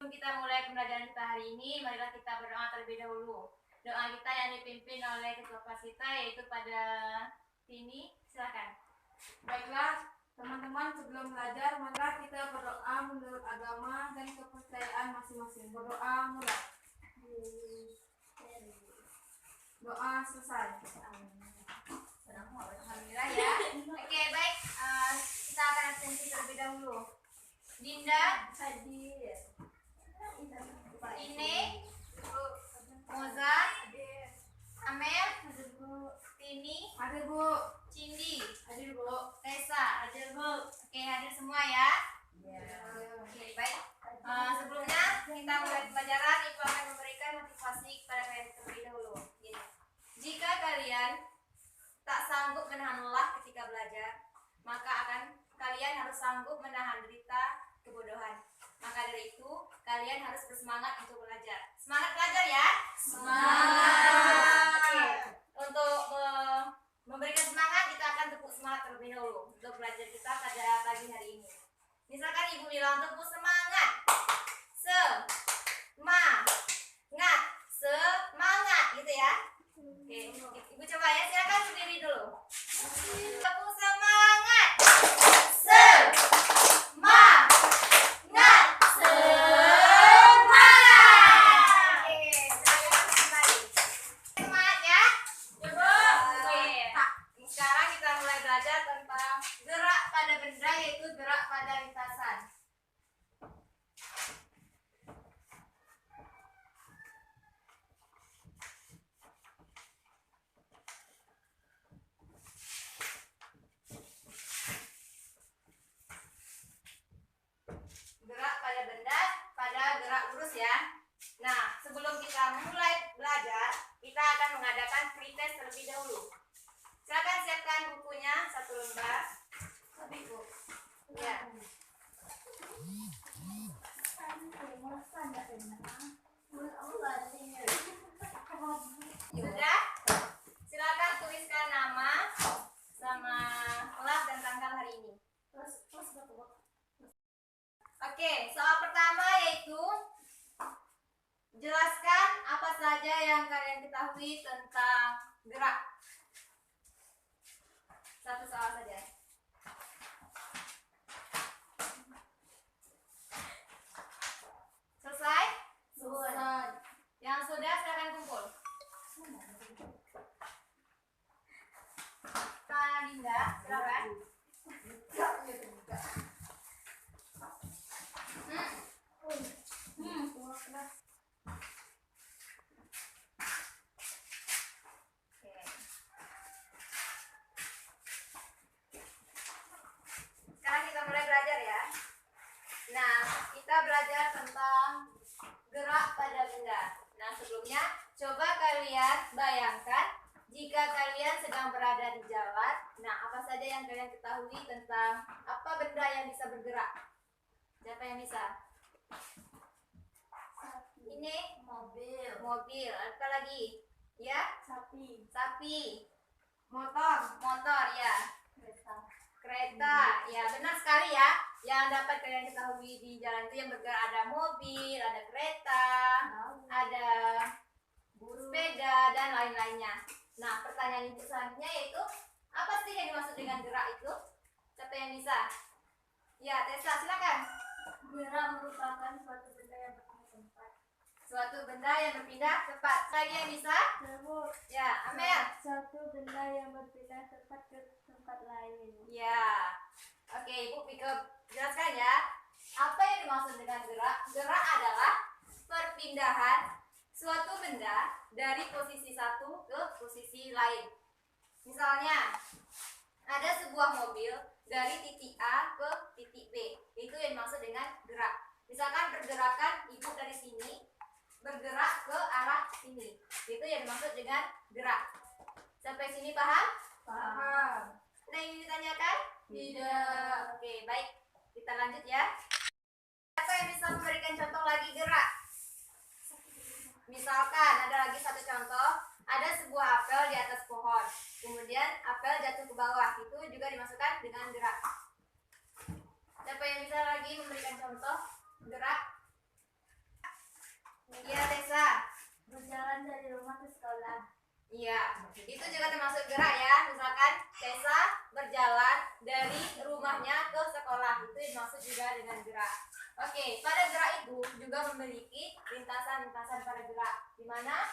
Kita mulai pembelajaran kita hari ini, marilah kita berdoa terlebih dahulu. Doa kita yang dipimpin oleh ketua kelas kita yaitu pada Tini, silakan. Baiklah teman-teman, sebelum belajar marilah kita berdoa menurut agama dan kepercayaan masing-masing. Berdoa mulai. Doa selesai. Alhamdulillah ya. Oke, baik. Kita akan absensi terlebih dahulu. Dinda hadir. Ini Moza, Amel, Tini, Hadir Bu. Cindi, Hadir Bu. Tessa, hadir Bu. Oke, hadir semua ya. Oke, baik. Sebelumnya kita mulai pelajaran, Ibu akan memberikan motivasi kepada kalian terlebih dahulu. Gini. Jika kalian tak sanggup menahan lelah ketika belajar, maka kalian harus sanggup menahan derita kebodohan. Maka dari itu, kalian harus bersemangat untuk belajar. Semangat belajar ya. Semangat. Oke. Untuk memberikan semangat, kita akan tepuk semangat terlebih dahulu untuk belajar kita pada pagi hari ini. Misalkan Ibu bilang tepuk semangat. Semangat gitu ya. Oke, Ibu coba ya, silakan berdiri dulu. Tepuk semangat. Semangat. Oke, silakan kembali. Semangat ya. Oke. Sekarang kita mulai belajar tentang gerak pada benda, yaitu gerak pada lintasan. Gerak pada benda, pada gerak lurus ya. Nah, sebelum kita mulai belajar, kita akan mengadakan pretest terlebih dahulu. Silakan siapkan bukunya satu lembar. Bu. Ya. Sudah? Silakan tuliskan nama sama kelas dan tanggal hari ini. Oke, soal pertama yaitu jelaskan apa saja yang kalian ketahui tentang gerak. Satu soal saja. Selesai? Selesai. Yang sudah silakan kumpul. Kak Dinda, silakan. Sekarang kita mulai belajar ya. Nah, kita belajar tentang gerak pada benda. Nah, sebelumnya coba kalian bayangkan jika kalian sedang berada di jalan. Nah, apa saja yang kalian ketahui tentang apa benda yang bisa bergerak? Siapa yang bisa? Ini mobil. Apa lagi? Ya? Sapi. Motor ya. Kereta. Ya, benar sekali ya. Yang dapat kalian ketahui di jalan itu yang bergerak ada mobil, ada kereta, ada sepeda dan lain-lainnya. Nah, pertanyaan ibu selanjutnya yaitu apa sih yang dimaksud dengan gerak itu? Siapa yang bisa? Ya, Tessa, silakan. Gerak merupakan suatu benda yang berada di tempat. Suatu benda yang berpindah tempat. Lagi yang bisa? Ibu. Ya, Amel. Suatu benda yang berpindah tempat ke tempat lain. Ya. Oke, Ibu jelaskan ya. Apa yang dimaksud dengan gerak? Gerak adalah perpindahan suatu benda dari posisi satu ke posisi lain. Misalnya, ada sebuah mobil dari titik A ke titik B. Itu yang dimaksud dengan gerak. Misalkan pergerakan Ibu dari sini bergerak ke arah sini. Itu yang dimaksud dengan gerak. Sampai sini paham? Paham. Ada yang ingin ditanyakan? Tidak. Oke, baik. Kita lanjut ya. Siapa yang bisa memberikan contoh lagi gerak? Misalkan ada lagi satu contoh, ada sebuah apel di atas pohon. Kemudian apel jatuh ke bawah. Itu juga dimasukkan dengan gerak. Siapa yang bisa lagi memberikan contoh gerak? Iya, Tessa. Berjalan dari rumah ke sekolah. Iya, itu juga termasuk gerak ya. Misalkan Tessa berjalan dari rumahnya ke sekolah. Itu dimaksud juga dengan gerak. Oke, pada gerak itu juga memiliki lintasan-lintasan pada gerak. Di mana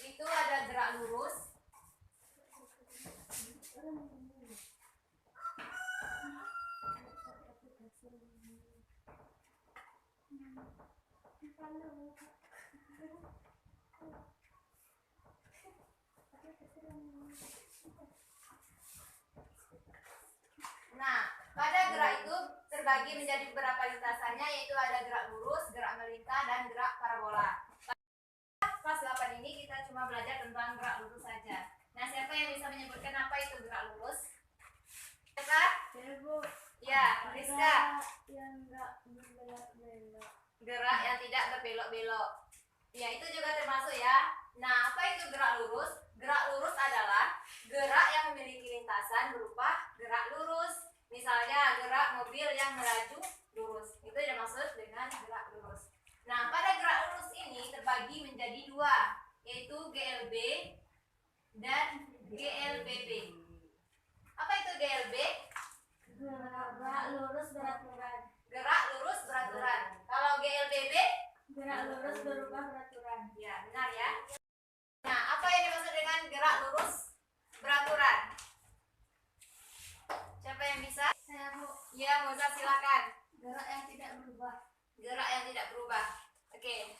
itu ada gerak lurus, nah, pada gerak itu terbagi menjadi beberapa lintasannya, yaitu ada gerak lurus, gerak melintang, dan gerak parabola. Kelas 8 ini kita cuma belajar tentang gerak lurus saja. Nah, siapa yang bisa menyebutkan apa itu gerak lurus? Siapa? Ibu. Ya, Rizka. Yang enggak berbelok-belok. Gerak yang tidak berbelok-belok. Ya, itu juga termasuk ya. Nah, apa itu gerak lurus? Gerak lurus adalah gerak yang memiliki lintasan berupa gerak lurus. Misalnya gerak mobil yang melaju lurus. Itu yang dimaksud dengan gerak lurus. Nah, pada gerak lurus ini terbagi menjadi dua, yaitu GLB dan GLBB. Apa itu GLB? Gerak lurus beraturan. Gerak lurus beraturan. Kalau GLBB? Gerak lurus berubah beraturan. Ya, benar ya. Nah, apa yang dimaksud dengan gerak lurus beraturan? Siapa yang bisa? Saya Bu. Ya, Moza silakan. Gerak yang tidak berubah. Gerak yang tidak berubah. Oke.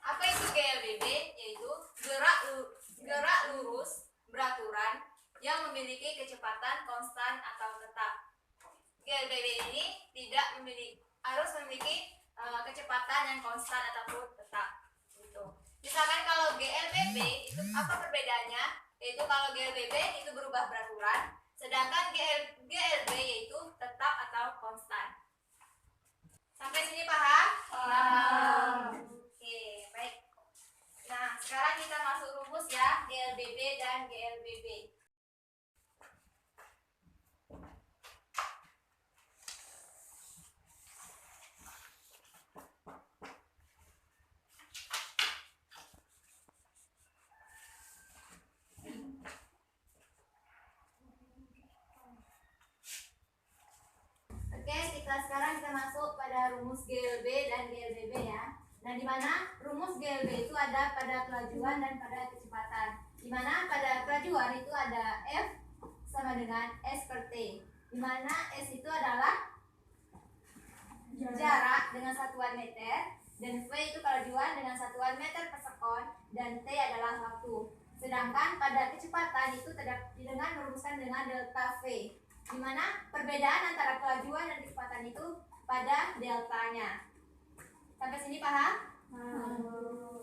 Apa itu GLBB? Yaitu gerak lurus beraturan yang memiliki kecepatan konstan atau tetap. GLBB ini harus memiliki kecepatan yang konstan ataupun tetap. Gitu. Misalkan kalau GLBB itu apa perbedaannya? Yaitu kalau GLBB itu berubah beraturan, sedangkan GLB yaitu tetap atau konstan. Sampai sini paham? Paham. Oke, baik. Nah, sekarang kita masuk rumus ya, GLBB dan GLBB. Oke, sekarang kita masuk pada rumus GLB dan GLBB ya. Nah, di mana rumus GLB itu ada pada kelajuan dan pada kecepatan. Di mana pada kelajuan itu ada F sama dengan S per T. Di mana S itu adalah jarak dengan satuan meter, dan V itu kelajuan dengan satuan meter per sekon, dan T adalah waktu. Sedangkan pada kecepatan itu dengan merumuskan dengan delta V, di mana perbedaan antara kelajuan dan kecepatan itu pada deltanya. Sampai sini paham?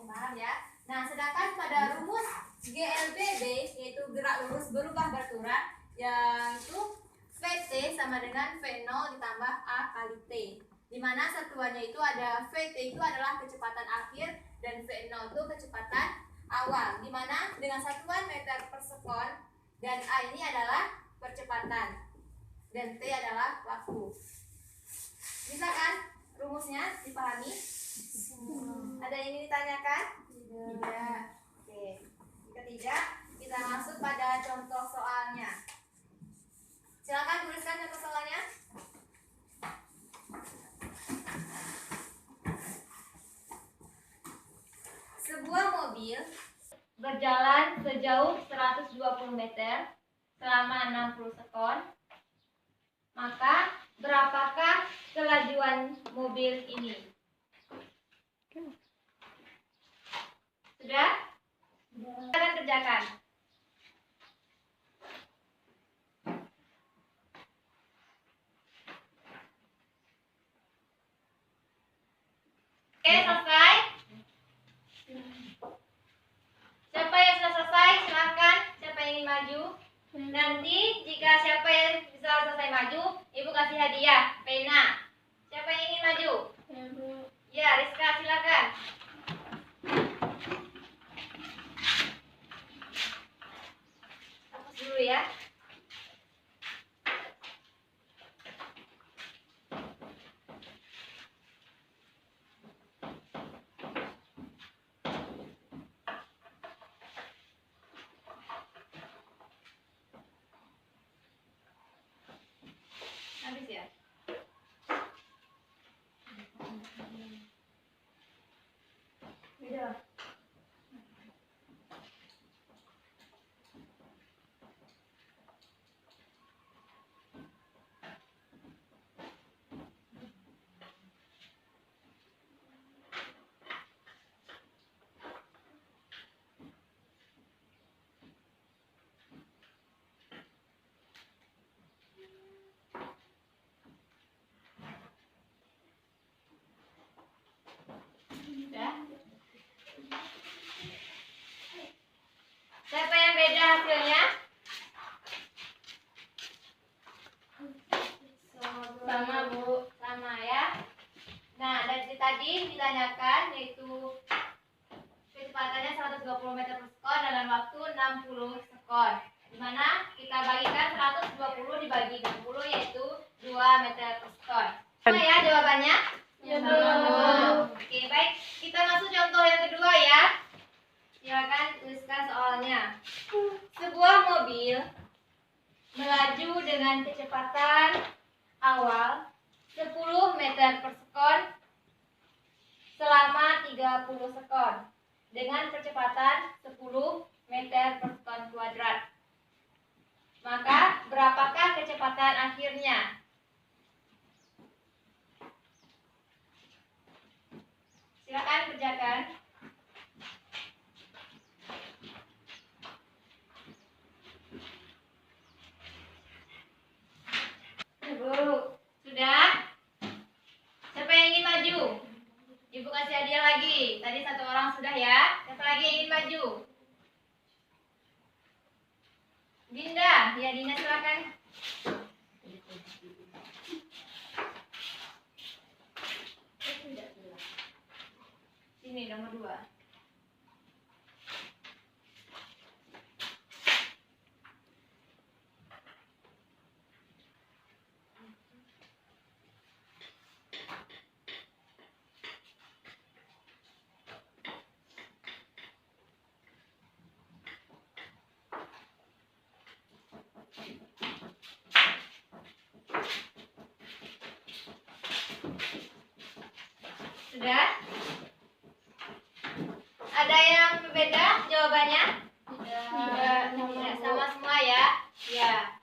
Paham ya? Nah, sedangkan pada rumus GLBB, yaitu gerak lurus berubah beraturan, yaitu VT sama dengan V0 ditambah A kali T. Di mana satuannya itu ada VT itu adalah kecepatan akhir dan V0 itu kecepatan awal. Di mana dengan satuan meter per sekon dan A ini adalah percepatan dan T adalah waktu. Bisa kan rumusnya dipahami? Ada yang ingin ditanyakan? Tidak. Oke. Jika tidak, kita masuk pada contoh soalnya. Silakan tuliskan contoh soalnya. berjalan sejauh 120 meter selama 60 sekon, maka berapakah kelajuan mobil ini? Sudah? Silakan kerjakan. Oke, selesai. Siapa yang sudah selesai, silakan. Siapa yang ingin maju? Nanti jika siapa yang bisa selesai maju, ibu kasih hadiah pena. Siapa yang ingin maju? Ya, Rizka, silakan. Hapus dulu ya. Habis ya? Udah. Sudah? Siapa yang beda hasilnya? Sama, Bu. Sama ya. Nah, dari tadi ditanyakan yaitu kecepatannya 120 meter per sekon dalam waktu 60 sekon. Di mana kita bagikan 120 dibagi 60 yaitu 2 meter per sekon. Sama ya jawabannya? Ya, Bu. Oke, baik. Kita masuk contoh yang kedua ya. Silakan tuliskan soalnya. Sebuah mobil melaju dengan kecepatan awal 10 meter per sekon selama 30 sekon dengan kecepatan 10 meter per sekon kuadrat. Maka berapakah kecepatan akhirnya? Silakan kerjakan. Bu, sudah? Siapa yang ingin maju? Ibu kasih hadiah lagi. Tadi satu orang sudah ya. Siapa lagi yang ingin maju? Dinda, ya Dinda silakan. Sini nomor 2. Sudah? Ada yang berbeda jawabannya? Tidak, sama semua ya. Ya.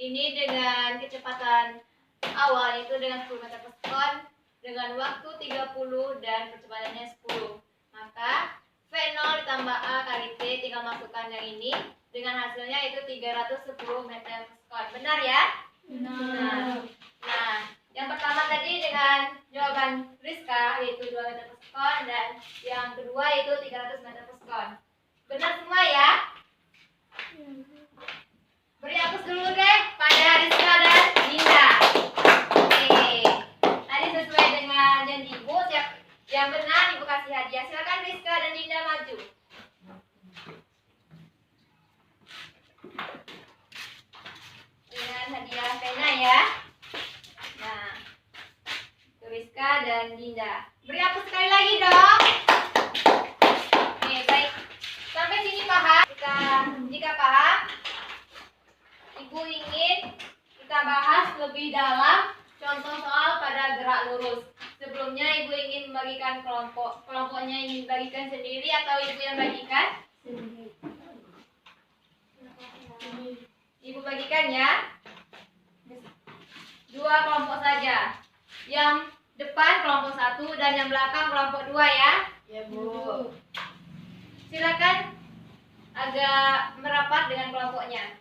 Ini dengan kecepatan awal itu dengan 10 meter per sekon dengan waktu 30 dan kecepatannya 10. Maka V0 ditambah A kali T, tinggal masukkan yang ini dengan hasilnya itu 310 meter per sekon. Benar ya? Benar. Nah, yang pertama tadi dengan jawaban Rizka yaitu 2 meter per sekon dan yang kedua itu 300 meter per sekon. Benar semua ya? Beri hapus dulu deh pada Rizka dan Dinda. Oke. Tadi sesuai dengan janji Ibu, yang benar Ibu kasih hadiah. Silakan Rizka dan Dinda maju. Dengan hadiah pena ya. Nah, Rizka dan Dinda. Beri hapus sekali lagi dong. Oke, baik. Sampai sini paham? Jika paham, Ibu ingin kita bahas lebih dalam contoh soal pada gerak lurus. Sebelumnya Ibu ingin membagikan kelompoknya ingin bagikan sendiri atau Ibu yang bagikan? Sendiri. bagikan ya. 2 kelompok saja. Yang depan kelompok 1 dan yang belakang kelompok 2 ya. Ya, Bu. Silakan agak merapat dengan kelompoknya.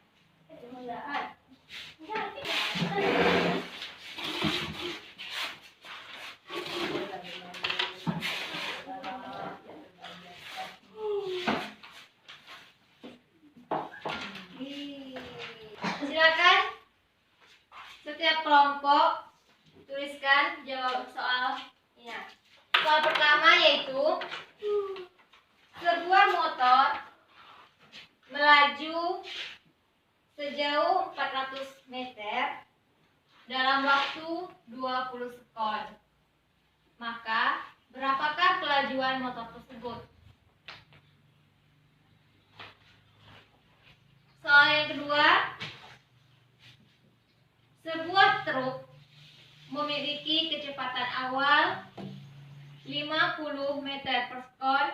Silakan setiap kelompok tuliskan jawab soalnya. Soal pertama yaitu sebuah motor melaju sejauh 400 meter dalam waktu 20 sekon. Maka berapakah kelajuan motor tersebut? Soal yang kedua, sebuah truk memiliki kecepatan awal 50 meter per sekon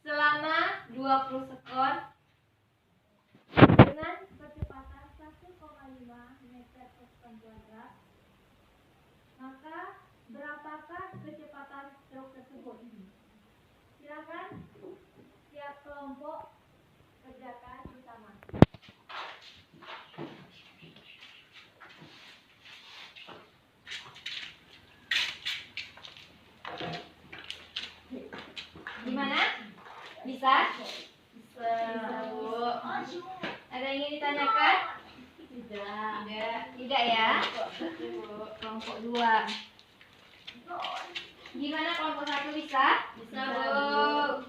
selama 20 sekon dengan kecepatan 1,5 meter per sekon kuadrat. Maka berapakah kecepatan truk tersebut? Silakan tiap kelompok kerjakan bersama. Gimana? Bisa? Bisa, Bu. Ada yang ingin ditanyakan? Tidak ya? Kelompok 2. Gimana kelompok 1 bisa? Bisa, Bu.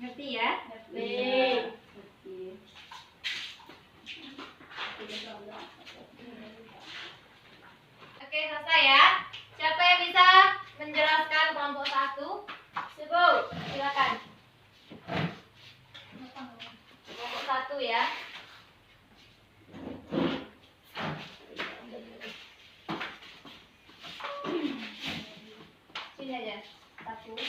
Ngerti ya? Ngerti. Oke, selesai ya. Siapa yang bisa menjelaskan kelompok 1? Sibu, silakan. Kelompok 1 ya. Sini aja. 1.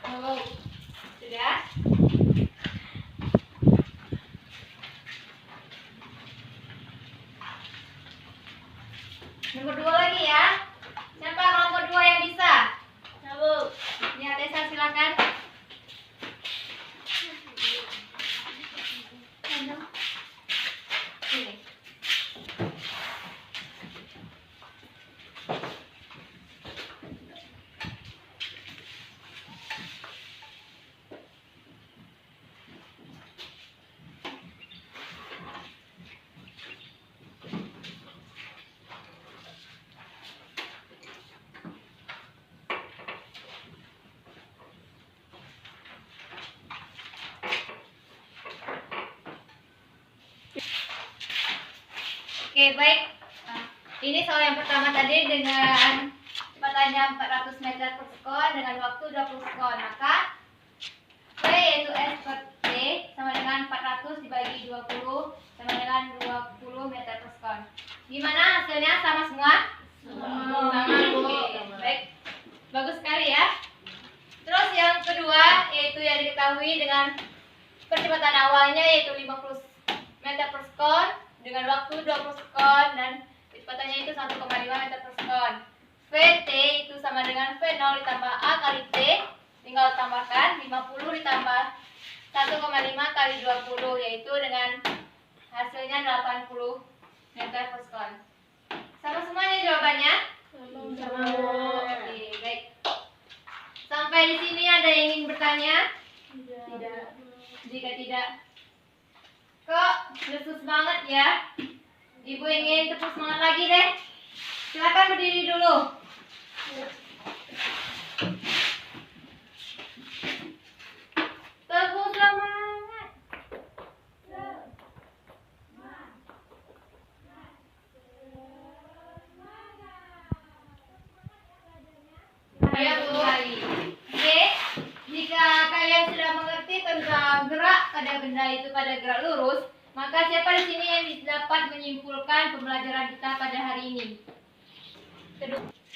Oh, sudah? Nomor 2 lagi ya. Siapa kelompok 2 yang bisa? Bu. Ya, Tessa silakan. Sini. Oke, baik. Ini soal yang pertama tadi dengan cepatnya 400 meter per sekon dengan waktu 20 sekon. Maka V yaitu S per T sama dengan 400 dibagi 20 sama dengan 20 meter per sekon. Gimana hasilnya? Sama semua? Sama. Oke, baik. Bagus sekali ya. Terus yang kedua yaitu yang diketahui dengan percepatan awalnya yaitu 50 meter per sekon dengan waktu 20 sekon dan kecepatannya itu 1,5 meter per sekon. VT itu sama dengan V0 ditambah A kali T, tinggal tambahkan 50 ditambah 1,5 kali 20 yaitu dengan hasilnya 80 meter per sekon. Sama semuanya jawabannya? Sama. Oke, baik. Sampai di sini ada yang ingin bertanya? Tidak. Jika tidak, kok lesus banget ya? Ibu ingin tepuk semangat lagi deh. Silakan berdiri dulu. Tepuk semangat. pada benda itu pada gerak lurus, maka siapa di sini yang dapat menyimpulkan pembelajaran kita pada hari ini?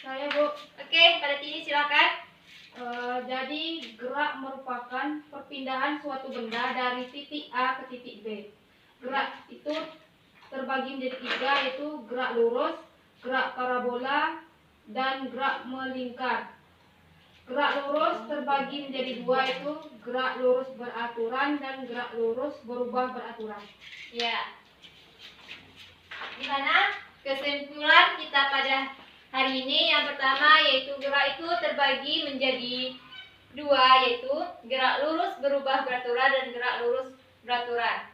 Saya, Bu. Oke, pada Tini silakan. Jadi gerak merupakan perpindahan suatu benda dari titik A ke titik B. Gerak itu terbagi menjadi 3, yaitu gerak lurus, gerak parabola, dan gerak melingkar. Gerak lurus terbagi menjadi 2, yaitu gerak lurus beraturan dan gerak lurus berubah beraturan. Ya. Gimana kesimpulan kita pada hari ini? Yang pertama yaitu gerak itu terbagi menjadi 2, yaitu gerak lurus berubah beraturan dan gerak lurus beraturan.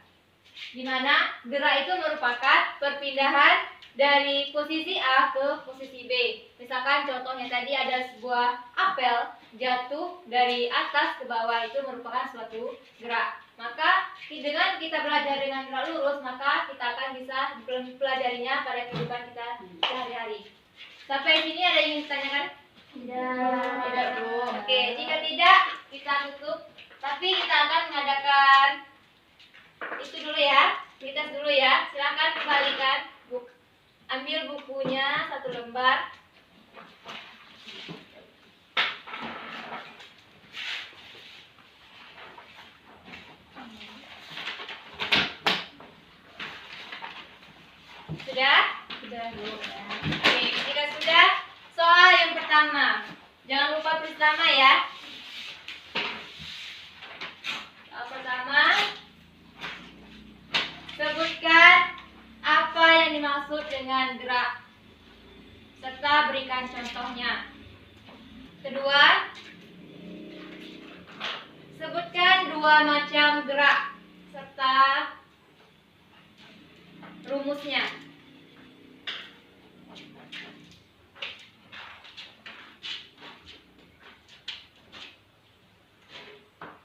Di mana gerak itu merupakan perpindahan dari posisi A ke posisi B. Misalkan contohnya tadi ada sebuah apel jatuh dari atas ke bawah, itu merupakan suatu gerak. Maka dengan kita belajar dengan gerak lurus, maka kita akan bisa mempelajarinya pada kehidupan kita sehari-hari. Sampai sini ada yang ingin ditanyakan? Tidak, Bu. Oke, jika tidak kita tutup. Tapi kita akan mengadakan itu dulu ya. Kita dulu ya. Silakan kembalikan ambil bukunya 1 lembar. Sudah? Sudah, Bu. Oke, jika sudah, soal yang pertama. Jangan lupa tulis nama ya. Soal pertama, sebutkan apa yang dimaksud dengan gerak serta berikan contohnya. Kedua, sebutkan 2 macam gerak serta rumusnya.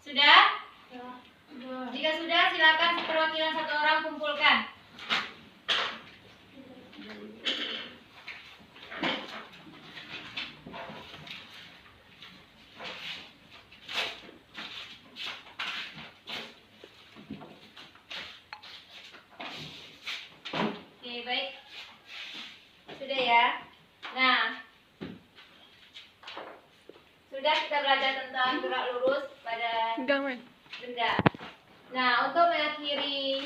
Sudah? Jika sudah, silakan perwakilan 1 orang kumpulkan. Oke, baik. Sudah ya. Nah, sudah kita belajar tentang gerak lurus pada benda. Nah, untuk mengakhiri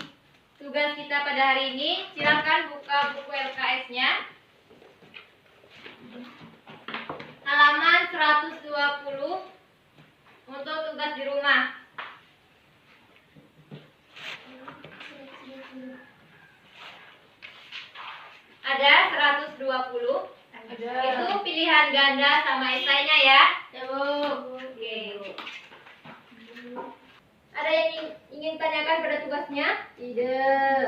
tugas kita pada hari ini, silakan buka buku LKS-nya. Halaman 120 untuk tugas di rumah. Ada 120. Ada. Itu pilihan ganda sama esainya ya. Oke. Ada yang ingin tanyakan pada tugasnya? Tidak.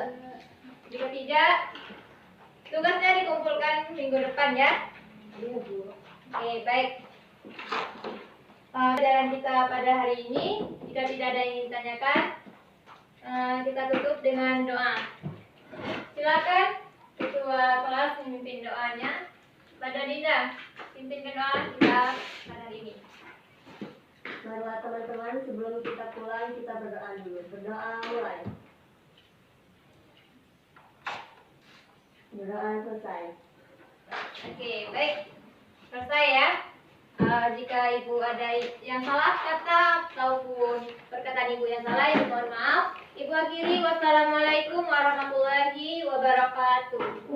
Jika tidak, tugasnya dikumpulkan minggu depan ya. Iya, Bu. Oke, baik. Pelajaran kita pada hari ini, jika tidak ada yang ingin ditanyakan, kita tutup dengan doa. Silakan ketua kelas memimpin doanya. Pada Dinda, pimpinkan doa kita pada hari ini. Marilah teman-teman, sebelum kita pulang kita berdoa dulu. Berdoa mulai. Berdoa selesai. Oke, baik. Selesai ya. Jika ibu ada yang salah kata ataupun perkataan ibu yang salah, ibu mohon maaf. Ibu akhiri, wassalamualaikum warahmatullahi wabarakatuh.